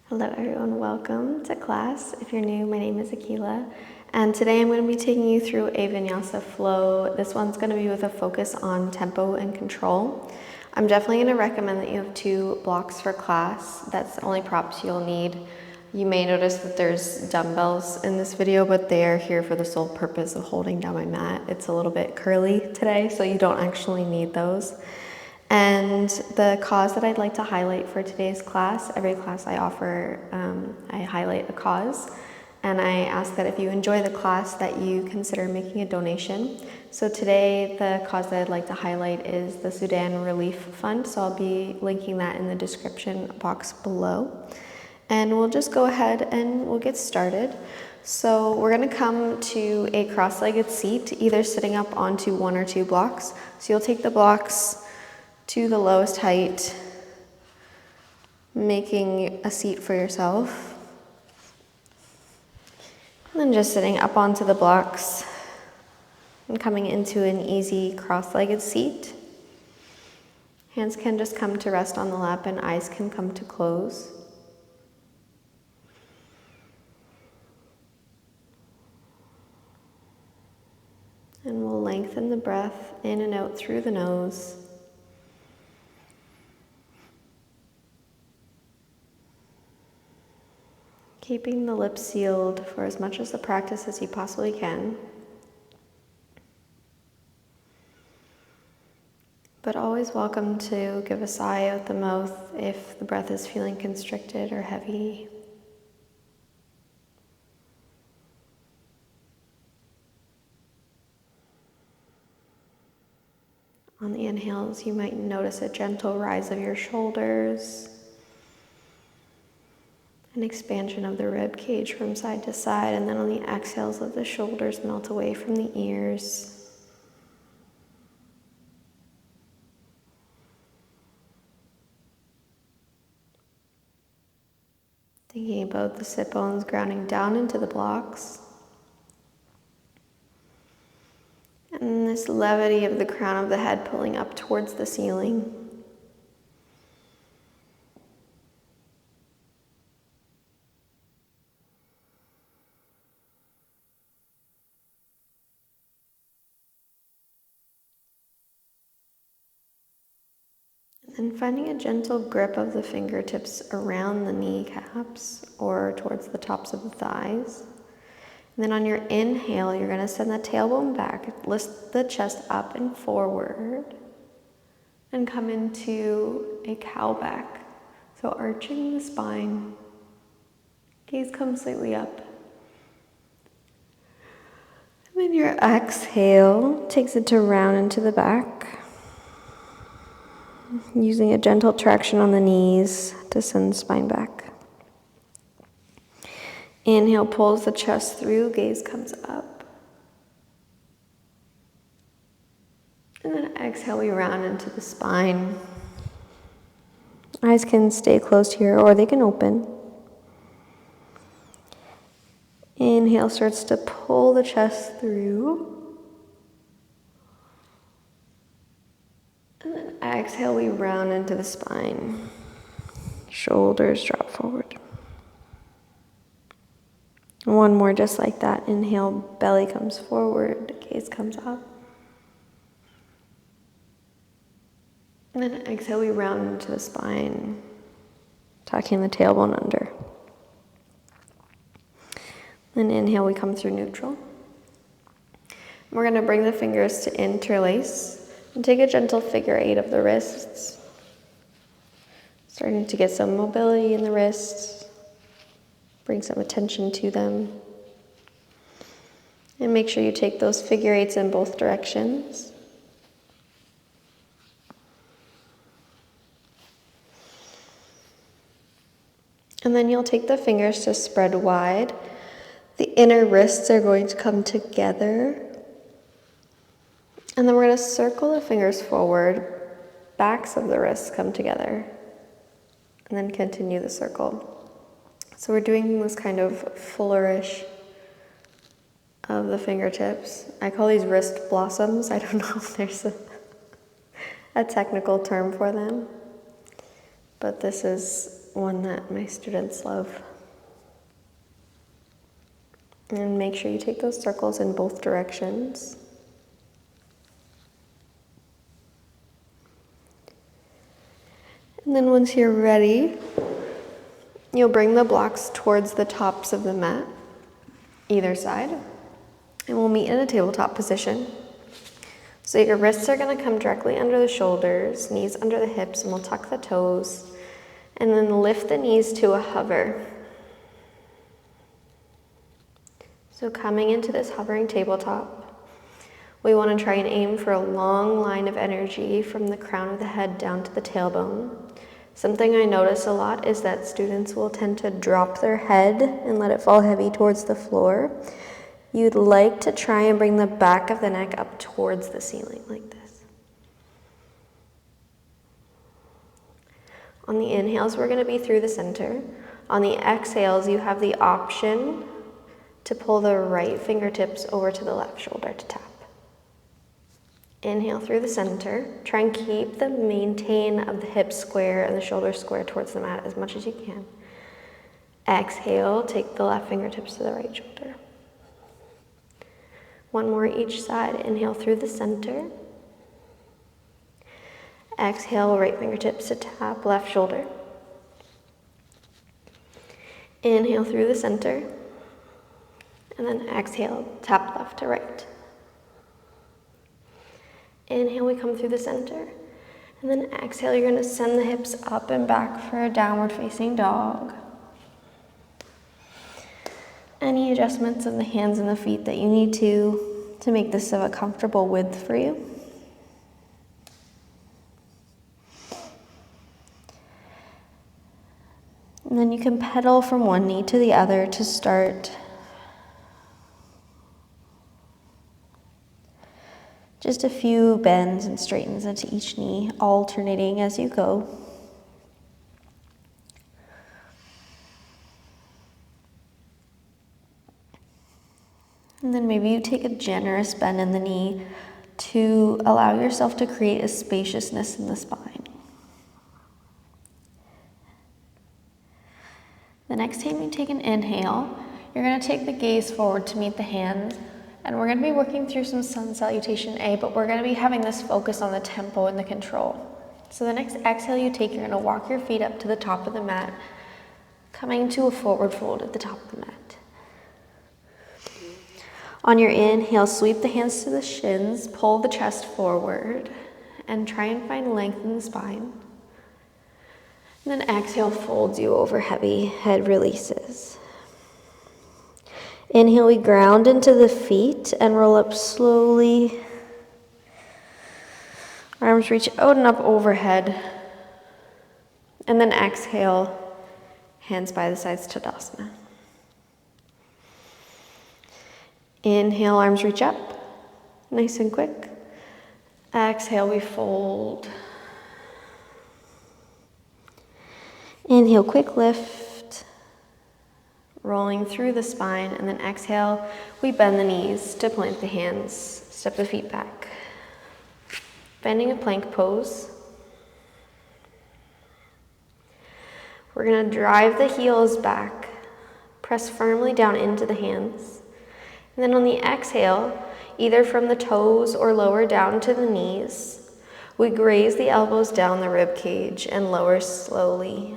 Hello everyone, welcome to class. If you're new, my name is Akila, and today I'm going to be taking you through a Vinyasa flow. This one's going to be with a focus on tempo and control. I'm definitely going to recommend that you have 2 blocks for class. That's the only props you'll need. You may notice that there's dumbbells in this video, but they are here for the sole purpose of holding down my mat. It's a little bit curly today, so you don't actually need those. And the cause that I'd like to highlight for today's class, every class I offer, I highlight a cause. And I ask that if you enjoy the class that you consider making a donation. So today the cause that I'd like to highlight is the Sudan Relief Fund. So I'll be linking that in the description box below. And we'll just go ahead and we'll get started. So we're going to come to a cross-legged seat, either sitting up onto 1 or 2 blocks. So you'll take the blocks to the lowest height, making a seat for yourself. And then just sitting up onto the blocks and coming into an easy cross-legged seat. Hands can just come to rest on the lap and eyes can come to close. And we'll lengthen the breath in and out through the nose. Keeping the lips sealed for as much of the practice as you possibly can. But always welcome to give a sigh out the mouth if the breath is feeling constricted or heavy. On the inhales, you might notice a gentle rise of your shoulders. An expansion of the rib cage from side to side, and then on the exhales, let the shoulders melt away from the ears. Thinking about the sit bones grounding down into the blocks. And this levity of the crown of the head pulling up towards the ceiling. And finding a gentle grip of the fingertips around the kneecaps or towards the tops of the thighs. And then on your inhale, you're going to send the tailbone back, lift the chest up and forward, and come into a cow back. So arching the spine, gaze comes slightly up. And then your exhale takes it to round into the back. Using a gentle traction on the knees to send the spine back. Inhale pulls the chest through, gaze comes up. And then exhale, we round into the spine. Eyes can stay closed here or they can open. Inhale starts to pull the chest through. And then exhale, we round into the spine. Shoulders drop forward. One more just like that. Inhale, belly comes forward, gaze comes up. And then exhale, we round into the spine, tucking the tailbone under. Then inhale, we come through neutral. We're going to bring the fingers to interlace. And take a gentle figure 8 of the wrists. Starting to get some mobility in the wrists. Bring some attention to them. And make sure you take those figure 8s in both directions. And then you'll take the fingers to spread wide. The inner wrists are going to come together. And then we're going to circle the fingers forward, backs of the wrists come together, and then continue the circle. So we're doing this kind of flourish of the fingertips. I call these wrist blossoms. I don't know if there's a technical term for them, but this is one that my students love. And make sure you take those circles in both directions. And then once you're ready, you'll bring the blocks towards the tops of the mat, either side, and we'll meet in a tabletop position. So your wrists are going to come directly under the shoulders, knees under the hips, and we'll tuck the toes, and then lift the knees to a hover. So coming into this hovering tabletop, we want to try and aim for a long line of energy from the crown of the head down to the tailbone. Something I notice a lot is that students will tend to drop their head and let it fall heavy towards the floor. You'd like to try and bring the back of the neck up towards the ceiling like this. On the inhales, we're going to be through the center. On the exhales, you have the option to pull the right fingertips over to the left shoulder to tap. Inhale through the center. Try and keep the maintain of the hips square and the shoulders square towards the mat as much as you can. Exhale, take the left fingertips to the right shoulder. One more each side. Inhale through the center. Exhale, right fingertips to tap left shoulder. Inhale through the center. And then exhale, tap left to right. Inhale, we come through the center. And then exhale, you're going to send the hips up and back for a downward facing dog. Any adjustments of the hands and the feet that you need to make this of a comfortable width for you. And then you can pedal from one knee to the other to start. Just a few bends and straightens into each knee, alternating as you go. And then maybe you take a generous bend in the knee to allow yourself to create a spaciousness in the spine. The next time you take an inhale, you're going to take the gaze forward to meet the hand. And we're going to be working through some sun salutation A, but we're going to be having this focus on the tempo and the control. So the next exhale you take, you're going to walk your feet up to the top of the mat, coming to a forward fold at the top of the mat. On your inhale, sweep the hands to the shins, pull the chest forward, and try and find length in the spine. And then exhale, folds you over heavy, head releases. Inhale, we ground into the feet and roll up slowly. Arms reach out and up overhead. And then exhale, hands by the sides, Tadasana. Inhale, arms reach up, nice and quick. Exhale, we fold. Inhale, quick lift. Rolling through the spine, and then exhale, we bend the knees to plant the hands, step the feet back. Bending a plank pose. We're going to drive the heels back, press firmly down into the hands, and then on the exhale, either from the toes or lower down to the knees, we graze the elbows down the rib cage and lower slowly.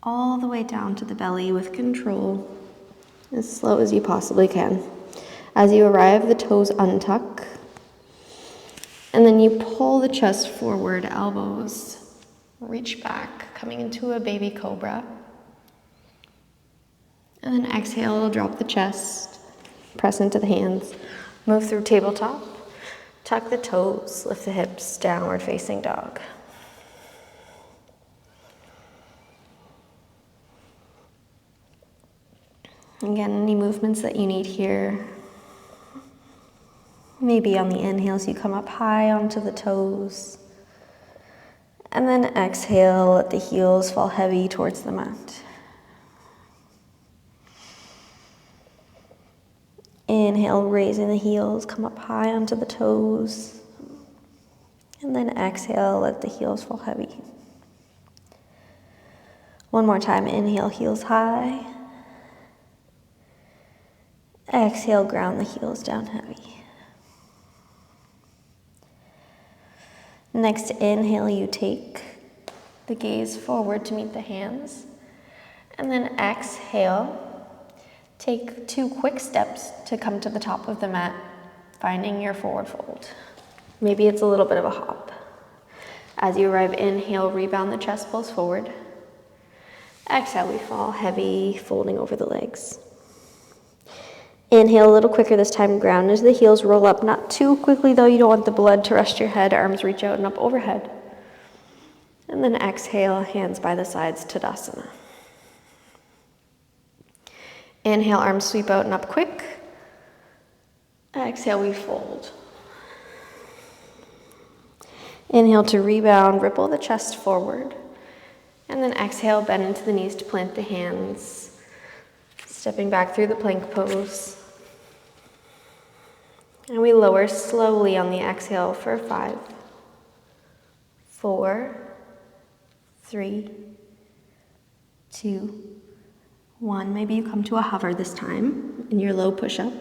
All the way down to the belly with control, as slow as you possibly can. As you arrive, the toes untuck, and then you pull the chest forward, elbows reach back, coming into a baby cobra. And then exhale, drop the chest, press into the hands, move through tabletop, tuck the toes, lift the hips, downward facing dog. Again, any movements that you need here. Maybe on the inhales you come up high onto the toes. And then exhale, let the heels fall heavy towards the mat. Inhale, raising the heels, come up high onto the toes. And then exhale, let the heels fall heavy. One more time, inhale, heels high. Exhale, ground the heels down heavy. Next inhale, you take the gaze forward to meet the hands. And then exhale, take 2 quick steps to come to the top of the mat, finding your forward fold. Maybe it's a little bit of a hop. As you arrive, inhale, rebound the chest, pulls forward. Exhale, we fall heavy, folding over the legs. Inhale a little quicker this time, ground as the heels roll up, not too quickly though, you don't want the blood to rush to your head, arms reach out and up overhead. And then exhale, hands by the sides, Tadasana. Inhale, arms sweep out and up quick. Exhale, we fold. Inhale to rebound, ripple the chest forward. And then exhale, bend into the knees to plant the hands. Stepping back through the plank pose. And we lower slowly on the exhale for 5, 4, 3, 2, 1. Maybe you come to a hover this time in your low push-up.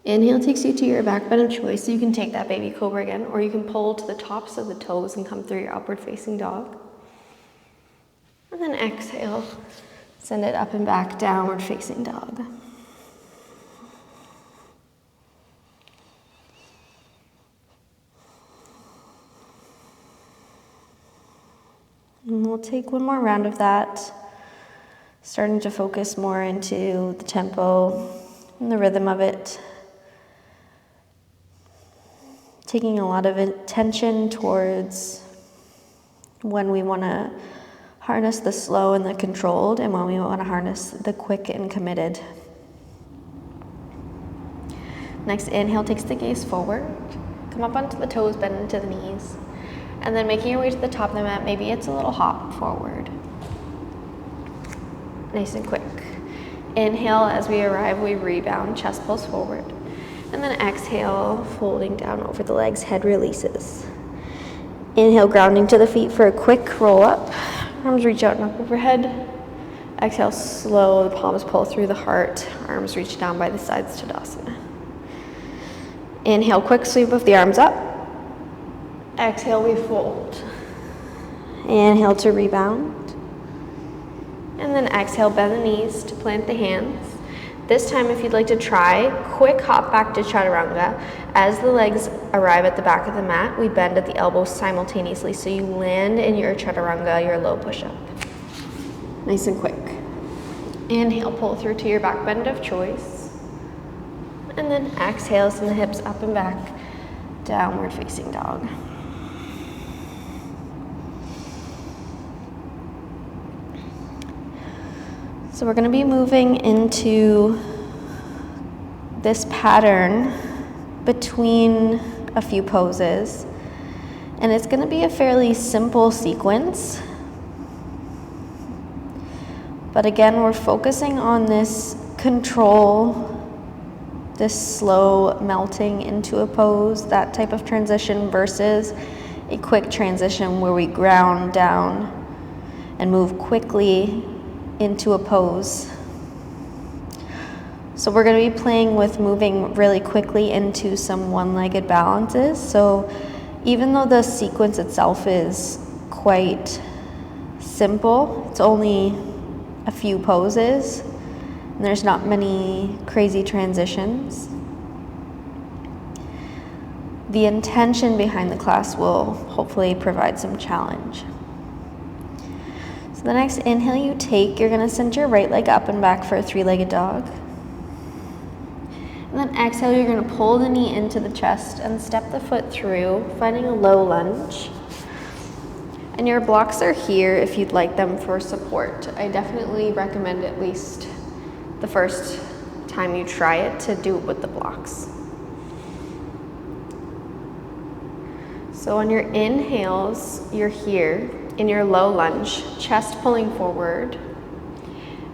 Inhale takes you to your back bend of choice, so you can take that baby cobra again, or you can pull to the tops of the toes and come through your upward facing dog. And then exhale, send it up and back, downward facing dog. And we'll take one more round of that, starting to focus more into the tempo and the rhythm of it. Taking a lot of attention towards when we want to harness the slow and the controlled, and when we want to harness the quick and committed. Next, inhale takes the gaze forward. Come up onto the toes, bend into the knees. And then making your way to the top of the mat, maybe it's a little hop forward. Nice and quick. Inhale, as we arrive, we rebound, chest pulls forward. And then exhale, folding down over the legs, head releases. Inhale, grounding to the feet for a quick roll up. Arms reach out and up overhead. Exhale, slow, the palms pull through the heart. Arms reach down by the sides, Tadasana. Inhale, quick sweep of the arms up. Exhale, we fold. Inhale to rebound. And then exhale, bend the knees to plant the hands. This time, if you'd like to try, quick hop back to chaturanga. As the legs arrive at the back of the mat, we bend at the elbows simultaneously, so you land in your chaturanga, your low push-up. Nice and quick. Inhale, pull through to your back bend of choice. And then exhale, send the hips up and back, downward facing dog. So we're going to be moving into this pattern between a few poses, and it's going to be a fairly simple sequence, but again, we're focusing on this control, this slow melting into a pose, that type of transition, versus a quick transition where we ground down and move quickly into a pose. So we're going to be playing with moving really quickly into some one-legged balances. So even though the sequence itself is quite simple, it's only a few poses, and there's not many crazy transitions. The intention behind the class will hopefully provide some challenge. So the next inhale you take, you're going to send your right leg up and back for a 3-legged dog. And then exhale, you're going to pull the knee into the chest and step the foot through, finding a low lunge. And your blocks are here if you'd like them for support. I definitely recommend at least the first time you try it to do it with the blocks. So on your inhales, you're here in your low lunge, chest pulling forward.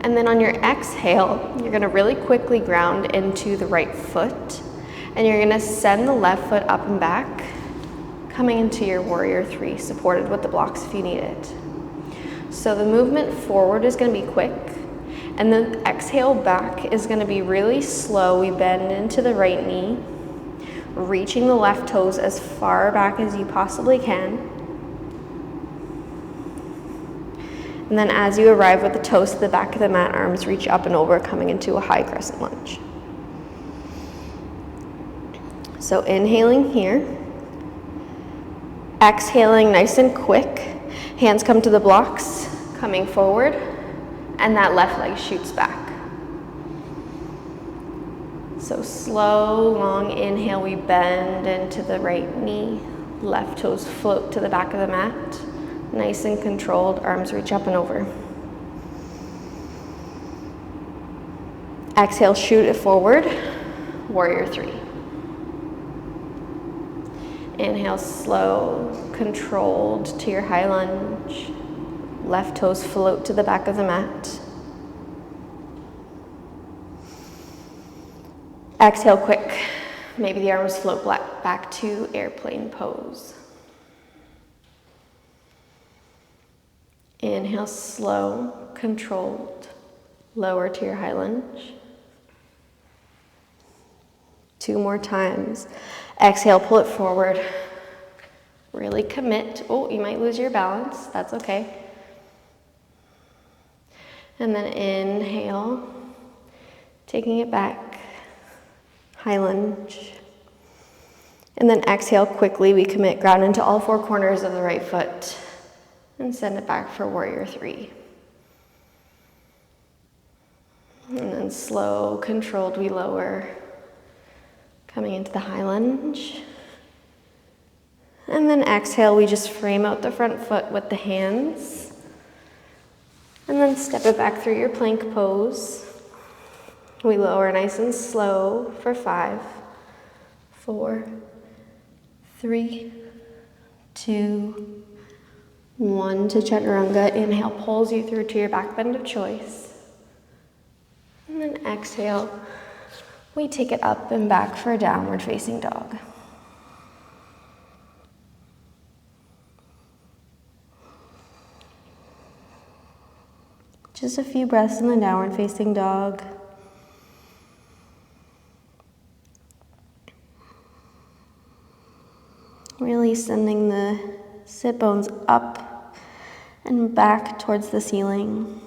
And then on your exhale, you're gonna really quickly ground into the right foot, and you're gonna send the left foot up and back, coming into your warrior 3, supported with the blocks if you need it. So the movement forward is going to be quick, and the exhale back is going to be really slow. We bend into the right knee, reaching the left toes as far back as you possibly can. And then as you arrive with the toes to the back of the mat, arms reach up and over, coming into a high crescent lunge. So inhaling here, exhaling nice and quick, hands come to the blocks, coming forward, and that left leg shoots back. So slow, long inhale, we bend into the right knee, left toes float to the back of the mat, nice and controlled, arms reach up and over. Exhale, shoot it forward, warrior three. Inhale, slow, controlled to your high lunge. Left toes float to the back of the mat. Exhale, quick. Maybe the arms float back to airplane pose. Inhale, slow, controlled, lower to your high lunge. 2 more times. Exhale, pull it forward. Really commit. Oh, you might lose your balance. That's okay. And then inhale, taking it back, high lunge. And then exhale, quickly we commit, ground into all 4 corners of the right foot and send it back for warrior three. And then slow, controlled, we lower, coming into the high lunge. And then exhale, we just frame out the front foot with the hands. And then step it back through your plank pose. We lower nice and slow for 5, 4, 3, 2, 1 to chaturanga. Inhale, pulls you through to your back bend of choice. And then exhale, we take it up and back for a downward facing dog. Just a few breaths in the downward facing dog. Really sending the sit bones up and back towards the ceiling.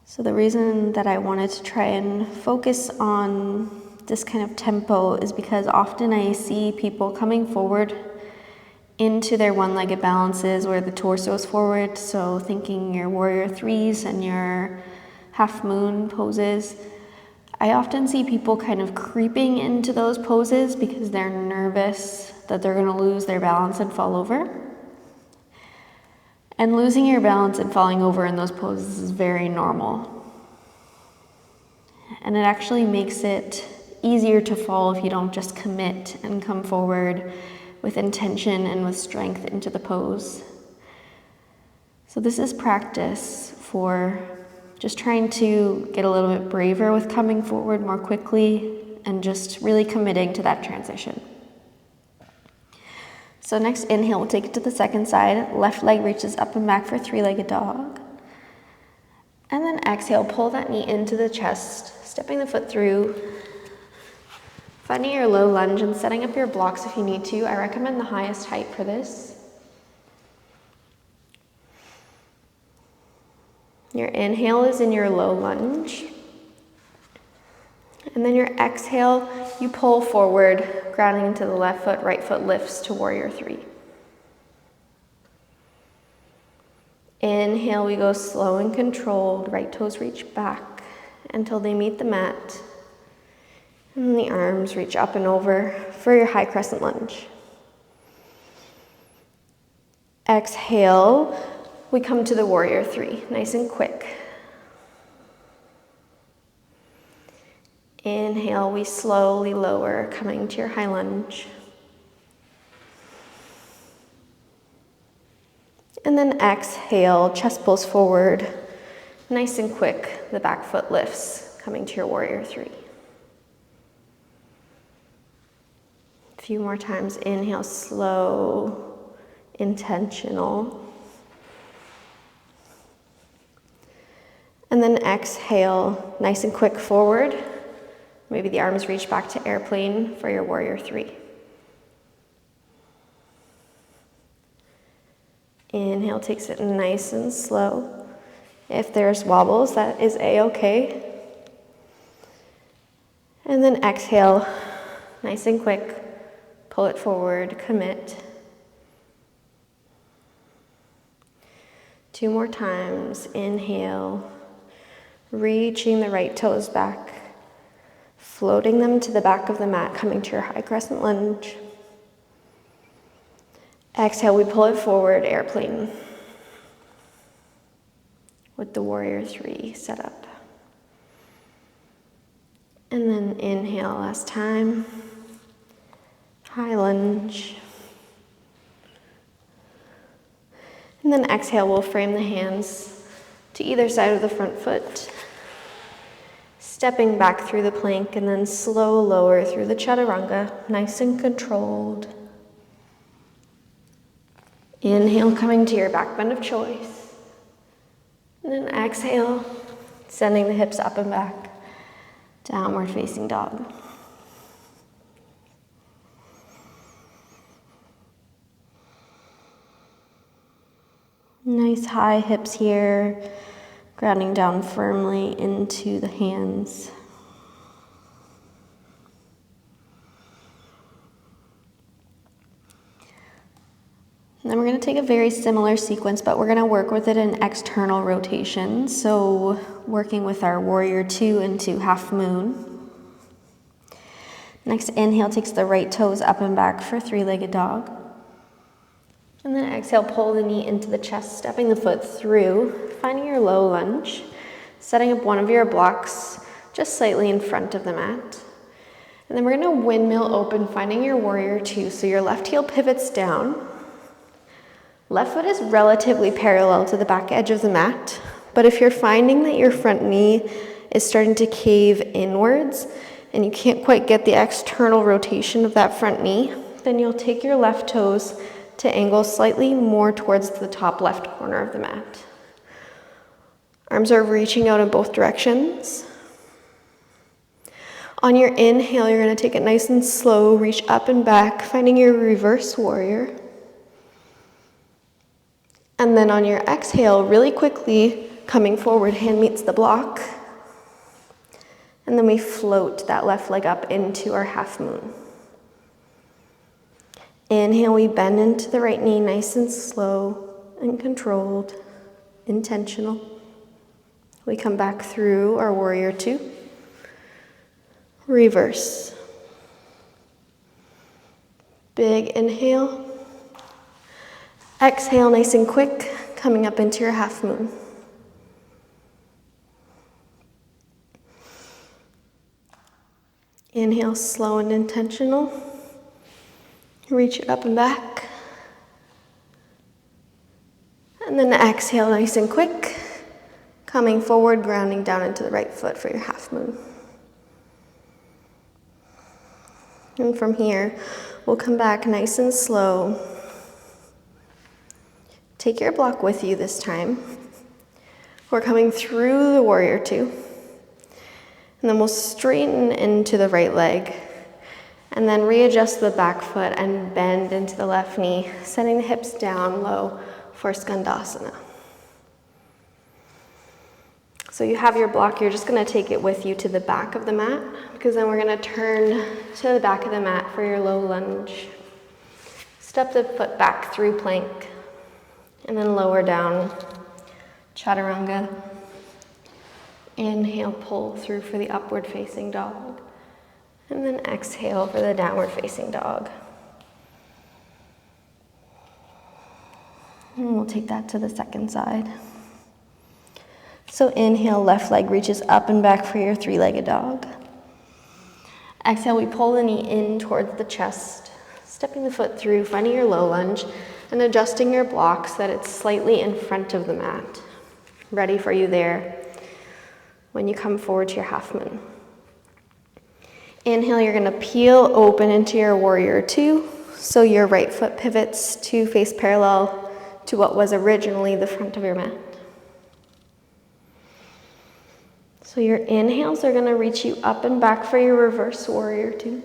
So the reason that I wanted to try and focus on this kind of tempo is because often I see people coming forward into their one-legged balances where the torso is forward. So thinking your warrior threes and your half moon poses. I often see people kind of creeping into those poses because they're nervous that they're gonna lose their balance and fall over. And losing your balance and falling over in those poses is very normal. And it actually makes it easier to fall if you don't just commit and come forward with intention and with strength into the pose. So this is practice for just trying to get a little bit braver with coming forward more quickly and just really committing to that transition. So next inhale, we'll take it to the second side. Left leg reaches up and back for three-legged dog. And then exhale, pull that knee into the chest, stepping the foot through, finding your low lunge and setting up your blocks if you need to. I recommend the highest height for this. Your inhale is in your low lunge. And then your exhale, you pull forward, grounding into the left foot, right foot lifts to warrior three. Inhale, we go slow and controlled, right toes reach back until they meet the mat. And the arms reach up and over for your high crescent lunge. Exhale, we come to the warrior three, nice and quick. Inhale, we slowly lower, coming to your high lunge. And then exhale, chest pulls forward, nice and quick, the back foot lifts, coming to your warrior three. A few more times, inhale, slow, intentional. And then exhale, nice and quick forward. Maybe the arms reach back to airplane for your warrior 3. Inhale takes it nice and slow. If there's wobbles, that is a-okay. And then exhale, nice and quick. Pull it forward, commit. 2 more times. Inhale, reaching the right toes back, floating them to the back of the mat, coming to your high crescent lunge. Exhale, we pull it forward, airplane, with the warrior 3 set up. And then inhale, last time, high lunge. And then exhale, we'll frame the hands to either side of the front foot, stepping back through the plank, and then slow lower through the chaturanga, nice and controlled. Inhale, coming to your back bend of choice. And then exhale, sending the hips up and back, downward facing dog. Nice high hips here, grounding down firmly into the hands. And then we're going to take a very similar sequence, but we're going to work with it in external rotation. So working with our warrior 2 into half moon. Next inhale takes the right toes up and back for 3-legged dog. And then exhale, pull the knee into the chest, stepping the foot through, finding your low lunge, setting up one of your blocks just slightly in front of the mat. And then we're going to windmill open, finding your warrior 2. So your left heel pivots down. Left foot is relatively parallel to the back edge of the mat, but if you're finding that your front knee is starting to cave inwards and you can't quite get the external rotation of that front knee, then you'll take your left toes to angle slightly more towards the top left corner of the mat. Arms are reaching out in both directions. On your inhale, you're going to take it nice and slow, reach up and back, finding your reverse warrior. And then on your exhale, really quickly, coming forward, hand meets the block. And then we float that left leg up into our half moon. Inhale, we bend into the right knee, nice and slow and controlled, intentional. We come back through our warrior 2. Reverse. Big inhale. Exhale, nice and quick, coming up into your half moon. Inhale, slow and intentional. Reach it up and back. And then exhale, nice and quick, coming forward, grounding down into the right foot for your half moon. And from here, we'll come back nice and slow. Take your block with you this time. We're coming through the warrior 2. And then we'll straighten into the right leg. And then readjust the back foot and bend into the left knee, setting the hips down low for Skandasana. So you have your block, you're just going to take it with you to the back of the mat, because then we're going to turn to the back of the mat for your low lunge. Step the foot back through plank. And then lower down, chaturanga. Inhale, pull through for the upward facing dog. And then exhale for the downward facing dog. And we'll take that to the second side. So inhale, left leg reaches up and back for your 3-legged dog. Exhale, we pull the knee in towards the chest, stepping the foot through, finding your low lunge, and adjusting your block so that it's slightly in front of the mat. Ready for you there when you come forward to your half moon. Inhale, you're going to peel open into your warrior 2, So your right foot pivots to face parallel to what was originally the front of your mat. So your inhales are going to reach you up and back for your reverse warrior two.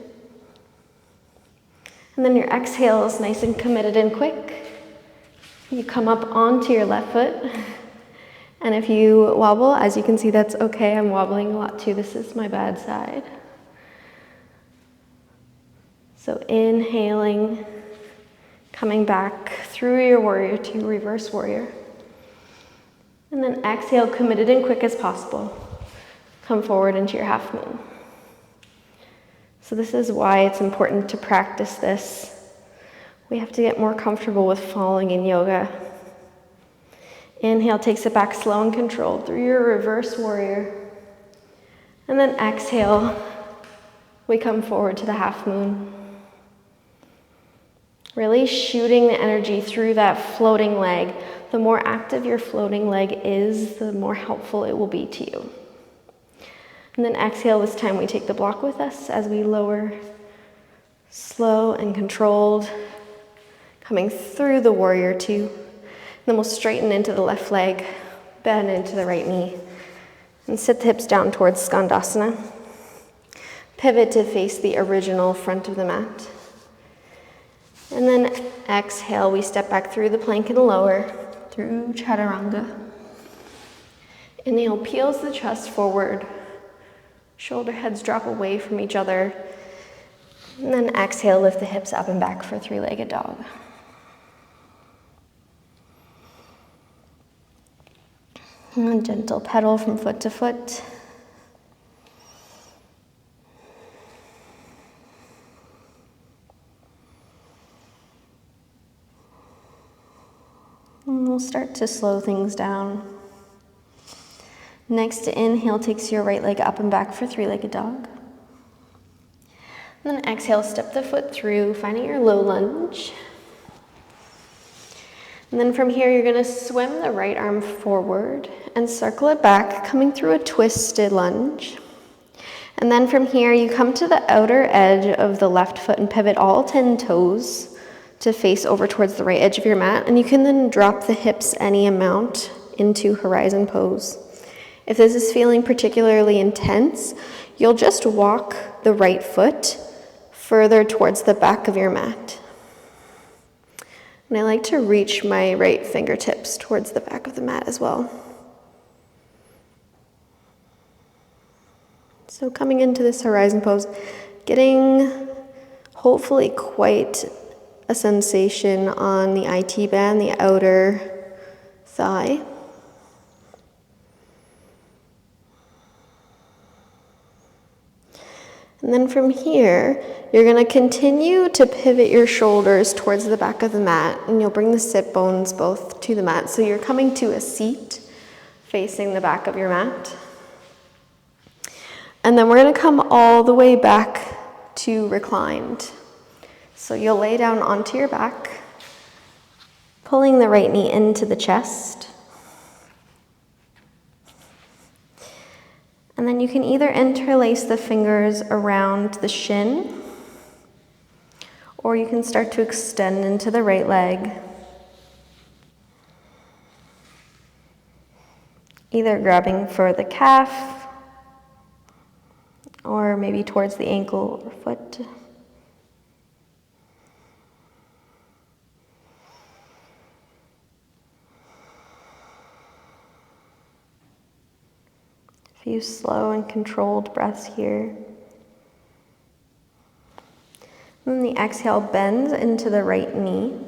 And then your exhales, nice and committed and quick. You come up onto your left foot. And if you wobble, as you can see, that's okay. I'm wobbling a lot too. This is my bad side. So inhaling, coming back through your warrior two, reverse warrior. And then exhale, committed and quick as possible. Come forward into your half moon. So this is why it's important to practice this. We have to get more comfortable with falling in yoga. Inhale takes it back slow and controlled through your reverse warrior. And then exhale, we come forward to the half moon. Really shooting the energy through that floating leg. The more active your floating leg is, the more helpful it will be to you. And then exhale, this time we take the block with us as we lower, slow and controlled, coming through the warrior two. Then we'll straighten into the left leg, bend into the right knee, and sit the hips down towards Skandasana. Pivot to face the original front of the mat. And then exhale, we step back through the plank and lower, through Chaturanga. Inhale, peels the chest forward. Shoulder heads drop away from each other. And then exhale, lift the hips up and back for three-legged dog. And gentle pedal from foot to foot. And we'll start to slow things down. Next inhale takes your right leg up and back for three-legged dog. And then exhale, step the foot through, finding your low lunge. And then from here, you're going to swim the right arm forward and circle it back, coming through a twisted lunge. And then from here, you come to the outer edge of the left foot and pivot all 10 toes to face over towards the right edge of your mat. And you can then drop the hips any amount into horizon pose. If this is feeling particularly intense, you'll just walk the right foot further towards the back of your mat. And I like to reach my right fingertips towards the back of the mat as well. So coming into this horizon pose, getting hopefully quite a sensation on the IT band, the outer thigh. And then from here, you're going to continue to pivot your shoulders towards the back of the mat, and you'll bring the sit bones both to the mat. So you're coming to a seat facing the back of your mat. And then we're going to come all the way back to reclined. So you'll lay down onto your back, pulling the right knee into the chest. And then you can either interlace the fingers around the shin, or you can start to extend into the right leg. Either grabbing for the calf, or maybe towards the ankle or foot. A few slow and controlled breaths here. And then the exhale bends into the right knee.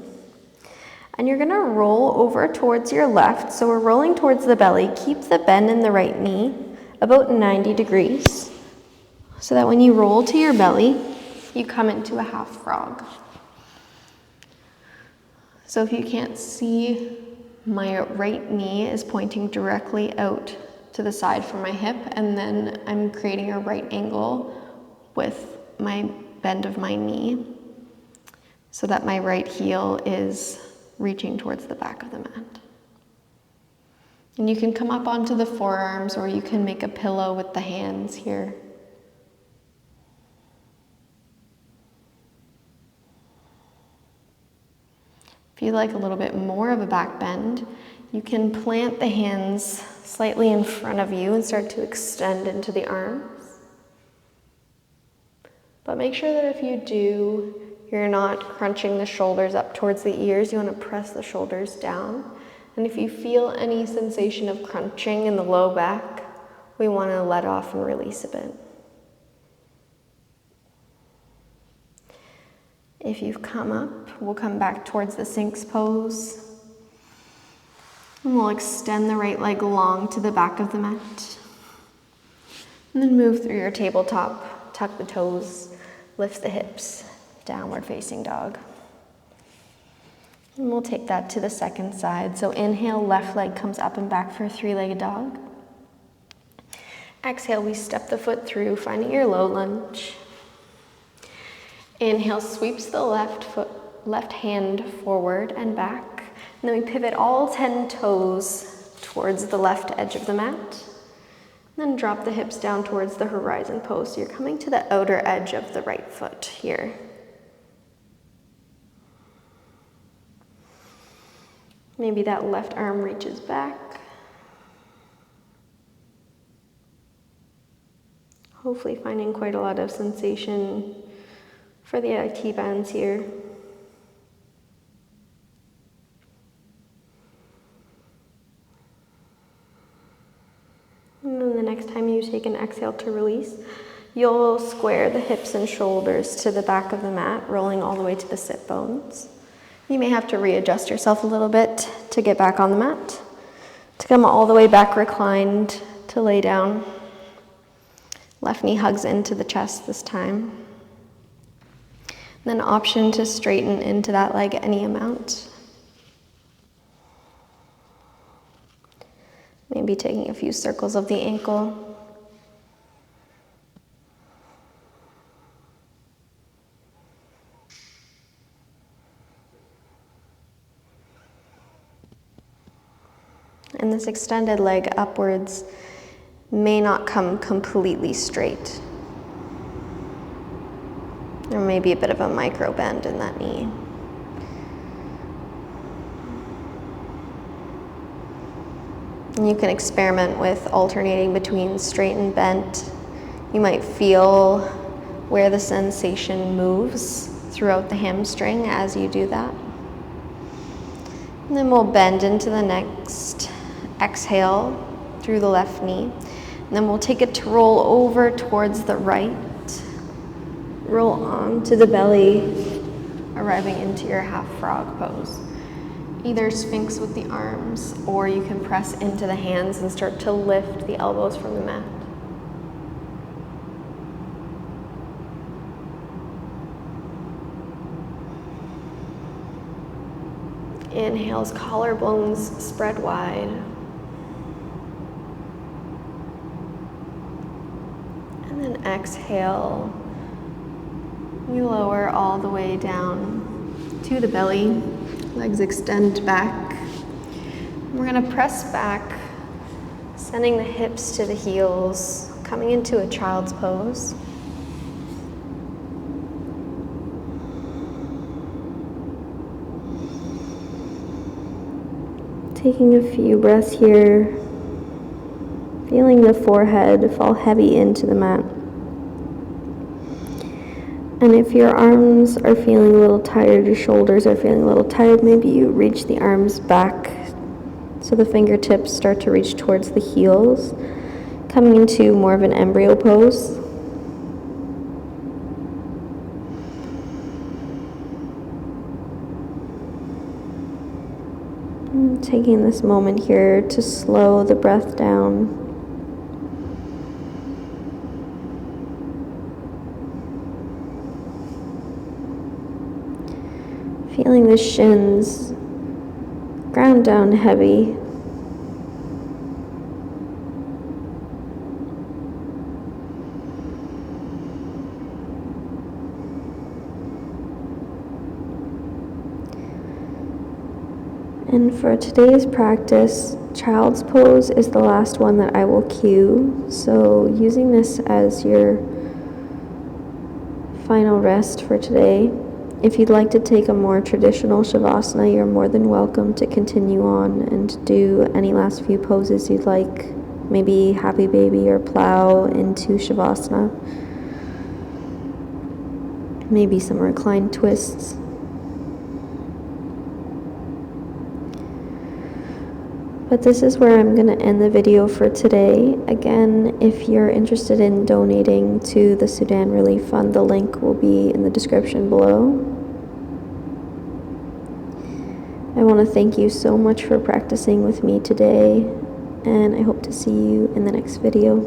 And you're going to roll over towards your left. So we're rolling towards the belly. Keep the bend in the right knee about 90 degrees. So that when you roll to your belly, you come into a half frog. So if you can't see, my right knee is pointing directly out to the side from my hip, and then I'm creating a right angle with my bend of my knee so that my right heel is reaching towards the back of the mat. And you can come up onto the forearms, or you can make a pillow with the hands here. . If you like a little bit more of a back bend, you can plant the hands slightly in front of you and start to extend into the arms. But make sure that if you do, you're not crunching the shoulders up towards the ears. You want to press the shoulders down. And if you feel any sensation of crunching in the low back, we want to let off and release a bit. If you've come up, we'll come back towards the Sphinx pose. And we'll extend the right leg long to the back of the mat. And then move through your tabletop, tuck the toes, lift the hips, downward facing dog. And we'll take that to the second side. So inhale, left leg comes up and back for a three-legged dog. Exhale, we step the foot through, finding your low lunge. Inhale, sweeps the left hand forward and back. And then we pivot all 10 toes towards the left edge of the mat. And then drop the hips down towards the horizon pose. So you're coming to the outer edge of the right foot here. Maybe that left arm reaches back. Hopefully finding quite a lot of sensation for the IT bands here. And then the next time you take an exhale to release, you'll square the hips and shoulders to the back of the mat, rolling all the way to the sit bones. You may have to readjust yourself a little bit to get back on the mat, to come all the way back reclined, to lay down. Left knee hugs into the chest this time. And then option to straighten into that leg any amount. Maybe taking a few circles of the ankle. And this extended leg upwards may not come completely straight. There may be a bit of a micro bend in that knee. And you can experiment with alternating between straight and bent. You might feel where the sensation moves throughout the hamstring as you do that. And then we'll bend into the next exhale through the left knee. And then we'll take it to roll over towards the right. Roll onto the belly, arriving into your half frog pose. Either Sphinx with the arms, or you can press into the hands and start to lift the elbows from the mat. Inhales, collarbones spread wide. And then exhale, you lower all the way down to the belly. Legs extend back. We're going to press back, sending the hips to the heels, coming into a child's pose. Taking a few breaths here, feeling the forehead fall heavy into the mat. And if your arms are feeling a little tired, your shoulders are feeling a little tired, maybe you reach the arms back so the fingertips start to reach towards the heels, coming into more of an embryo pose. And taking this moment here to slow the breath down. Feeling the shins ground down heavy. And for today's practice, child's pose is the last one that I will cue. So using this as your final rest for today. If you'd like to take a more traditional Shavasana, you're more than welcome to continue on and do any last few poses you'd like. Maybe Happy Baby or Plow into Shavasana. Maybe some reclined twists. But this is where I'm going to end the video for today. Again, if you're interested in donating to the Sudan Relief Fund, the link will be in the description below. I want to thank you so much for practicing with me today, and I hope to see you in the next video.